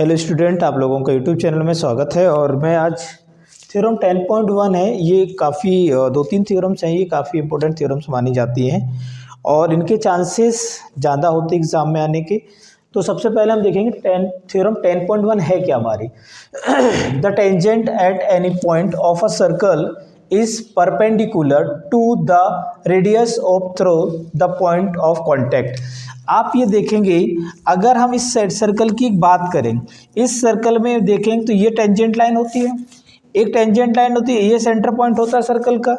Hello student, आप लोगों का यूट्यूब चैनल में स्वागत है। और मैं आज थ्योरम 10.1 है, ये काफ़ी दो तीन थ्योरम्स हैं, ये काफ़ी इंपॉर्टेंट थ्योरम्स मानी जाती हैं और इनके चांसेस ज़्यादा होते हैं एग्ज़ाम में आने के। तो सबसे पहले हम देखेंगे थ्योरम 10.1 है क्या हमारी। The tangent at any point of a circle is perpendicular to the radius of through the point of contact. आप ये देखेंगे, अगर हम इस सर्कल की बात करें, इस सर्कल में देखेंगे तो ये टेंजेंट लाइन होती है, एक टेंजेंट लाइन होती है, ये सेंटर पॉइंट होता है सर्कल का।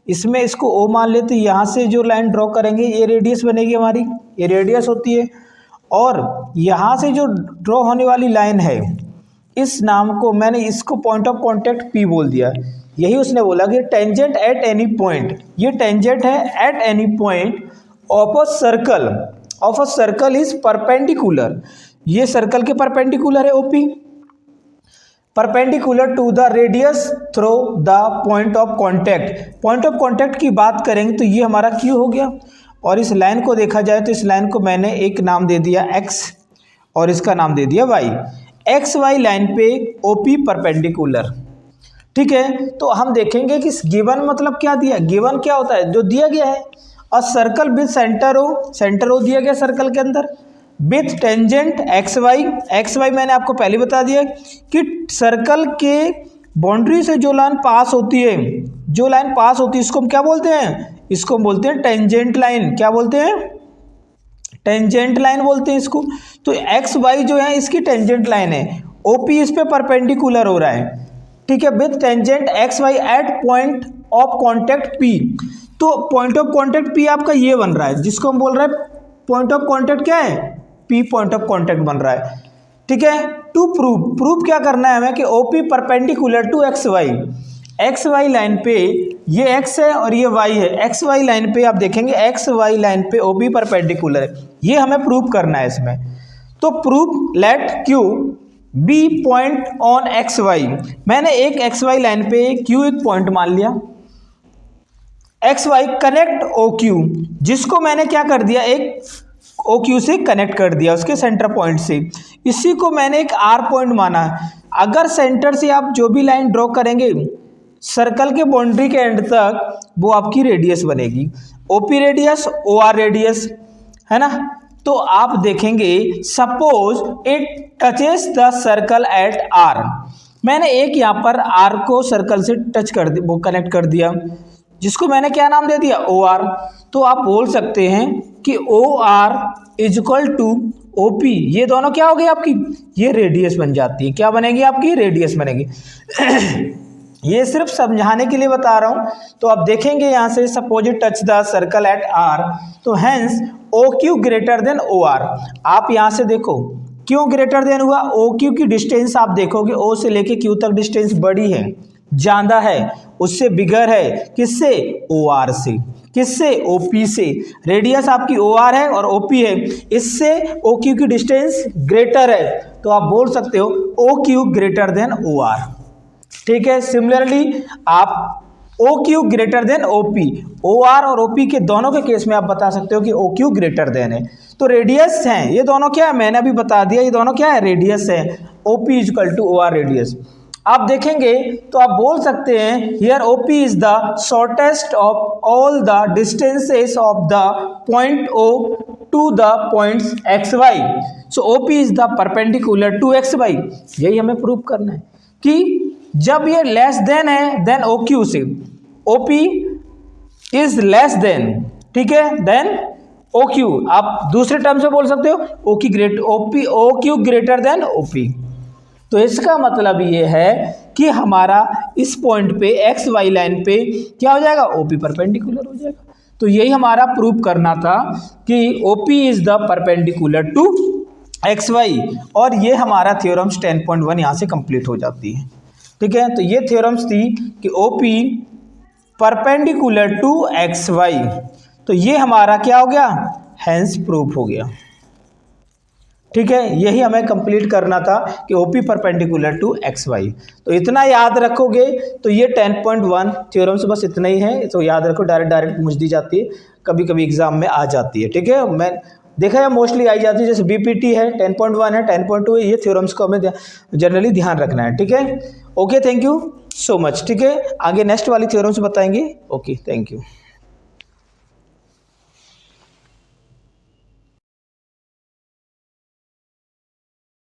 इसमें इसको ओ मान लेते, यहाँ से जो लाइन ड्रॉ करेंगे ये रेडियस बनेगी हमारी, ये रेडियस होती है। और यहाँ से जो ड्रॉ होने वाली लाइन है, इस नाम को मैंने इसको पॉइंट ऑफ कॉन्टैक्ट पी बोल दिया। यही उसने बोला कि टेंजेंट एट एनी पॉइंट, ये टेंजेंट है at any point of a circle is perpendicular, ये सर्कल के परपेंडिकुलर है OP, perpendicular to the radius through the point of contact. Point of contact की बात करेंगे तो ये हमारा क्यू हो गया। और इस लाइन को देखा जाए तो इस लाइन को मैंने एक नाम दे दिया एक्स और इसका नाम दे दिया वाई। एक्स वाई लाइन पे ओपी परपेंडिकुलर, ठीक है। तो हम देखेंगे कि गिवन मतलब क्या दिया, गिवन क्या होता है, जो दिया गया है और सर्कल विद सेंटर ओ दिया गया सर्कल के अंदर, विथ टेंजेंट एक्स वाई मैंने आपको पहले बता दिया कि सर्कल के बाउंड्री से जो लाइन पास होती है, जो लाइन पास होती है इसको हम क्या बोलते हैं, इसको हम बोलते हैं टेंजेंट लाइन। क्या बोलते हैं, टेंजेंट लाइन बोलते हैं इसको। तो एक्स वाई जो है इसकी टेंजेंट लाइन है, ओपी इस पे परपेंडिकुलर हो रहा है, ठीक है, with tangent X Y at point of contact P. तो पॉइंट ऑफ कॉन्टैक्ट पी आपका ये बन रहा है, जिसको हम बोल रहे हैं पॉइंट ऑफ कॉन्टैक्ट क्या है, पी पॉइंट ऑफ कॉन्टैक्ट बन रहा है, ठीक है। टू प्रूव क्या करना है हमें कि OP perpendicular to X Y line पे, ये एक्स है और ये वाई है, एक्स वाई लाइन पे आप देखेंगे एक्स वाई लाइन पे ओपी परपेंडिकुलर है, ये हमें प्रूव करना है इसमें। तो prove let Q be point on X Y, मैंने एक एक्स वाई लाइन पे क्यू एक पॉइंट मान लिया, X Y connect O Q, जिसको मैंने क्या कर दिया, एक ओ क्यू से कनेक्ट कर दिया उसके सेंटर पॉइंट से, इसी को मैंने एक आर पॉइंट माना। अगर सेंटर से आप जो भी लाइन ड्रॉ करेंगे सर्कल के बाउंड्री के एंड तक, वो आपकी रेडियस बनेगी, OP radius O R radius, है ना। तो आप देखेंगे suppose it touches the circle at R, मैंने एक यहाँ पर आर को सर्कल से टच कर दिया, वो कनेक्ट कर दिया, जिसको मैंने क्या नाम दे दिया, ओ आर। तो आप बोल सकते हैं कि O R is equal to O P, ये दोनों क्या हो गई आपकी, ये रेडियस बन जाती है, क्या बनेगी आपकी, रेडियस बनेगी। ये सिर्फ समझाने के लिए बता रहा हूँ। तो आप देखेंगे यहाँ से suppose it touch the circle at R, तो hence O Q greater than O R. आप यहाँ से देखो क्यों ग्रेटर देन हुआ, ओ क्यू की डिस्टेंस आप देखोगे ओ से लेके क्यू तक डिस्टेंस बड़ी है, ज़्यादा है, उससे बिगर है, किससे, ओ आर से, किससे, ओ पी से। रेडियस आपकी ओ आर है और ओ पी है, इससे ओ क्यू की डिस्टेंस ग्रेटर है, तो आप बोल सकते हो O Q greater than O R, ठीक है। सिमिलरली आप O Q greater than O P, O R और ओ पी के दोनों के केस में आप बता सकते हो कि ओ क्यू ग्रेटर देन है। तो रेडियस हैं ये दोनों, क्या है, मैंने अभी बता दिया, ये दोनों क्या है, रेडियस है, O P is equal to O R radius. आप देखेंगे तो आप बोल सकते हैं here OP is the shortest of all the distances of the point O to the points X Y, so OP is the perpendicular to X Y. यही हमें prove करना है कि जब ये लेस देन है देन ओ क्यू से, OP is less than, ठीक है, देन ओ क्यू। आप दूसरे टर्म से बोल सकते हो O Q greater than OP. तो इसका मतलब ये है कि हमारा इस पॉइंट पे एक्स वाई लाइन पे क्या हो जाएगा, ओपी परपेंडिकुलर हो जाएगा। तो यही हमारा प्रूव करना था कि OP is the perpendicular to X Y, और ये हमारा थ्योरम्स 10.1 यहाँ से कंप्लीट हो जाती है, ठीक है। तो ये थ्योरम्स थी कि OP perpendicular to X Y, तो ये हमारा क्या हो गया, हैंस प्रूफ हो गया, ठीक है। यही हमें कंप्लीट करना था कि OP perpendicular to X Y. तो इतना याद रखोगे तो ये 10.1 थ्योरम्स बस इतना ही है, तो याद रखो, डायरेक्ट पूछ दी जाती है, कभी कभी एग्जाम में आ जाती है, ठीक है। मैं देखा है मोस्टली आई जाती है, जैसे बीपीटी है 10.1 है 10.2 है, ये थ्योरम्स को हमें जनरली ध्यान रखना है। ठीक है, okay, thank you so much. ठीक है, आगे नेक्स्ट वाली थ्योरम्स बताएंगे। Okay, thank you.